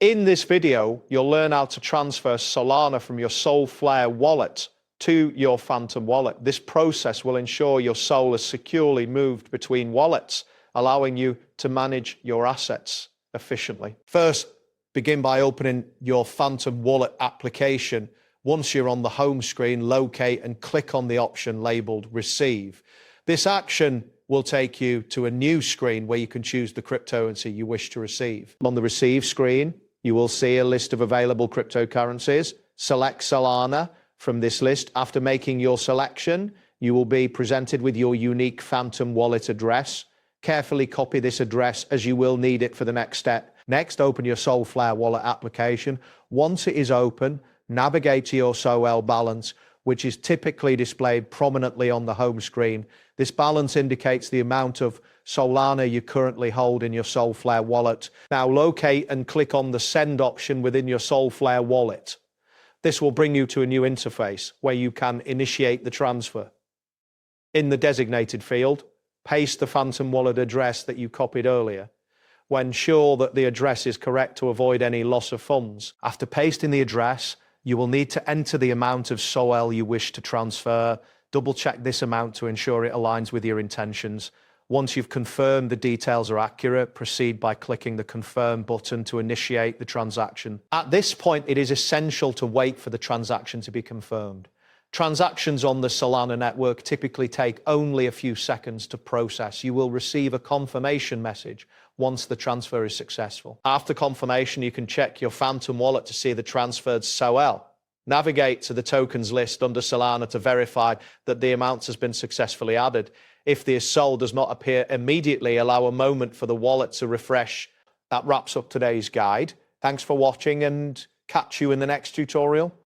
In this video, you'll learn how to transfer Solana from your Solflare Wallet to your Phantom wallet. This process will ensure your Sol is securely moved between wallets, allowing you to manage your assets efficiently. First, begin by opening your Phantom wallet application. Once you're on the home screen, locate and click on the option labeled Receive. This action will take you to a new screen where you can choose the cryptocurrency you wish to receive. On the Receive screen, you will see a list of available cryptocurrencies. Select Solana from this list. After making your selection, you will be presented with your unique Phantom wallet address. Carefully copy this address as you will need it for the next step. Next, open your Solflare Wallet application. Once it is open, navigate to your SOL balance, which is typically displayed prominently on the home screen. This balance indicates the amount of Solana you currently hold in your Solflare wallet. Now locate and click on the Send option within your Solflare wallet. This will bring you to a new interface where you can initiate the transfer. In the designated field, paste the Phantom wallet address that you copied earlier. When sure that the address is correct to avoid any loss of funds. After pasting the address, you will need to enter the amount of SOL you wish to transfer. Double check this amount to ensure it aligns with your intentions. Once you've confirmed the details are accurate, proceed by clicking the Confirm button to initiate the transaction. At this point, it is essential to wait for the transaction to be confirmed. Transactions on the Solana network typically take only a few seconds to process. You will receive a confirmation message once the transfer is successful. After confirmation, you can check your Phantom wallet to see the transferred SOL. Navigate to the tokens list under Solana to verify that the amount has been successfully added. If the SOL does not appear immediately, allow a moment for the wallet to refresh. That wraps up today's guide. Thanks for watching and catch you in the next tutorial.